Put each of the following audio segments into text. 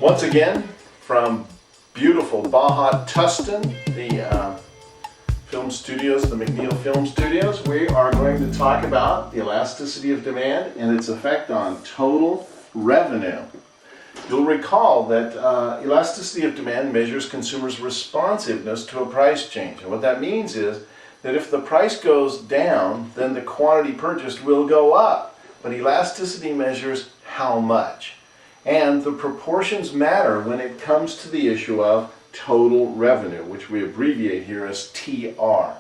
Once again, from beautiful Baja Tustin, the film studios, the McNeil Film Studios, we are going to talk about the elasticity of demand and its effect on total revenue. You'll recall that elasticity of demand measures consumers' responsiveness to a price change. And what that means is that if the price goes down, then the quantity purchased will go up. But elasticity measures how much. And the proportions matter when it comes to the issue of total revenue, which we abbreviate here as TR.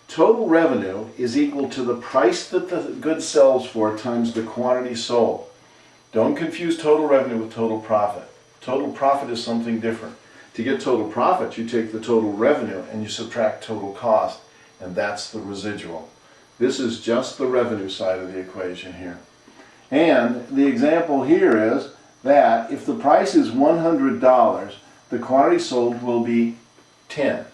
Total revenue is equal to the price that the good sells for times the quantity sold. Don't confuse total revenue with total profit. Total profit is something different. To get total profit, you take the total revenue and you subtract total cost, and that's the residual. This is just the revenue side of the equation here. And the example here is that if the price is $100, the quantity sold will be 10.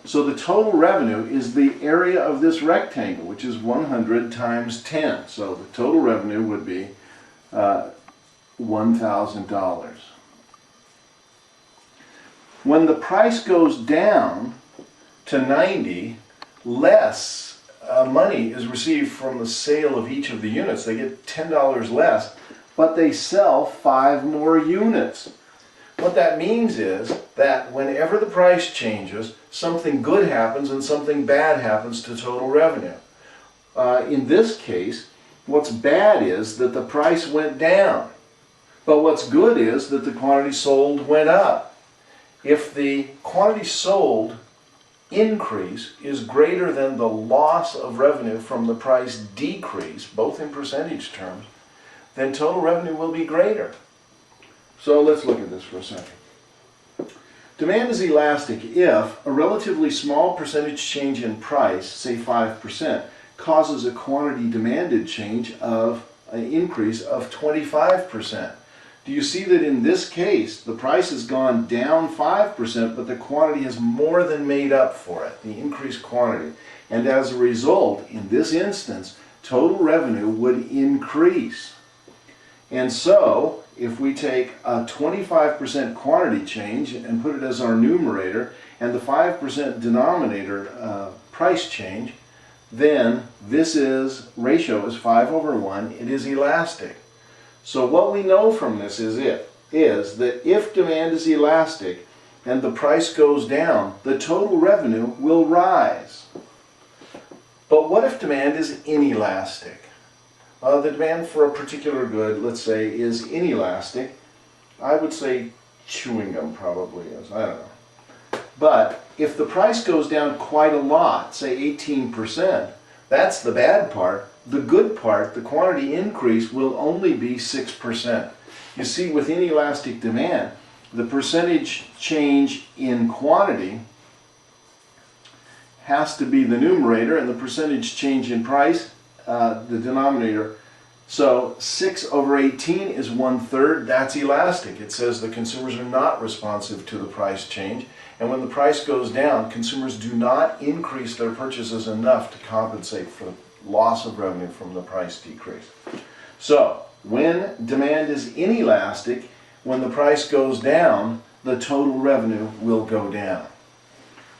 So the total revenue is the area of this rectangle, which is 100 times 10. So the total revenue would be $1,000. When the price goes down to 90, less money is received from the sale of each of the units. They get $10 less, but they sell 5 more units. What that means is that whenever the price changes, something good happens and something bad happens to total revenue. In this case, what's bad is that the price went down, but what's good is that the quantity sold went up. If the quantity sold increase is greater than the loss of revenue from the price decrease, both in percentage terms, then total revenue will be greater. So let's look at this for a second. Demand is elastic if a relatively small percentage change in price, say 5%, causes a quantity demanded change of an increase of 25%. Do you see that in this case, the price has gone down 5%, but the quantity has more than made up for it, the increased quantity. And as a result, in this instance, total revenue would increase. And so, if we take a 25% quantity change and put it as our numerator, and the 5% denominator price change, then this ratio is 5/1. It is elastic. So what we know from this is that if demand is elastic and the price goes down, the total revenue will rise. But what if demand is inelastic? The demand for a particular good, let's say, is inelastic. I would say chewing gum probably is, I don't know. But if the price goes down quite a lot, say 18%, that's the bad part. The good part, the quantity increase, will only be 6%. You see, with inelastic demand, the percentage change in quantity has to be the numerator, and the percentage change in price, the denominator. So 6/18 is 1/3. That's elastic. It says the consumers are not responsive to the price change. And when the price goes down, consumers do not increase their purchases enough to compensate for the loss of revenue from the price decrease. So when demand is inelastic, when the price goes down, the total revenue will go down.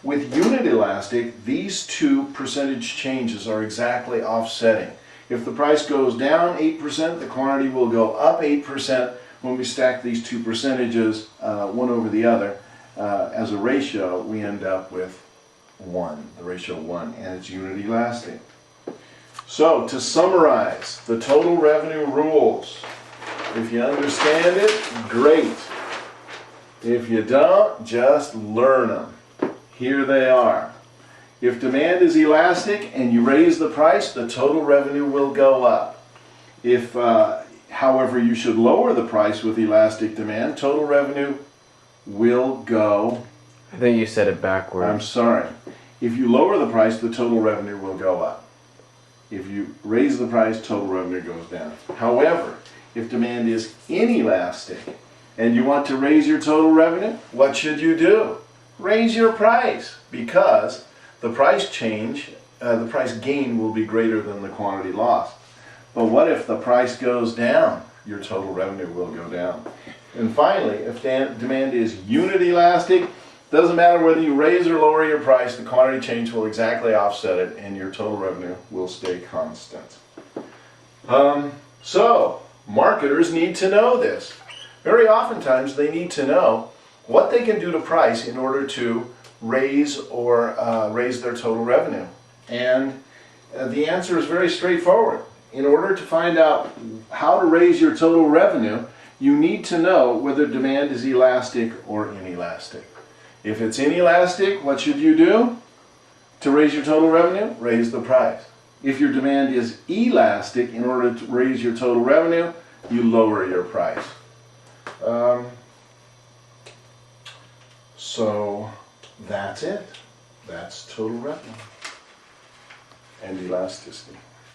With unit elastic, these two percentage changes are exactly offsetting. If the price goes down 8%, the quantity will go up 8%. When we stack these two percentages, one over the other, as a ratio, we end up with 1, the ratio 1, and it's unit elastic. So, to summarize, the total revenue rules. If you understand it, great. If you don't, just learn them. Here they are. If demand is elastic and you raise the price, the total revenue will go up. If, however, you should lower the price with elastic demand, total revenue will go... I think you said it backwards. I'm sorry. If you lower the price, the total revenue will go up. If you raise the price, total revenue goes down. However, if demand is inelastic and you want to raise your total revenue, what should you do? Raise your price, because the price change, the price gain will be greater than the quantity lost. But what if the price goes down? Your total revenue will go down. And finally, if demand is unit elastic, doesn't matter whether you raise or lower your price, the quantity change will exactly offset it and your total revenue will stay constant. So, marketers need to know this. Very oftentimes they need to know what they can do to price in order to raise their total revenue. And the answer is very straightforward. In order to find out how to raise your total revenue, you need to know whether demand is elastic or inelastic. If it's inelastic, what should you do to raise your total revenue? Raise the price. If your demand is elastic, in order to raise your total revenue, you lower your price. So that's it. That's total revenue and elasticity.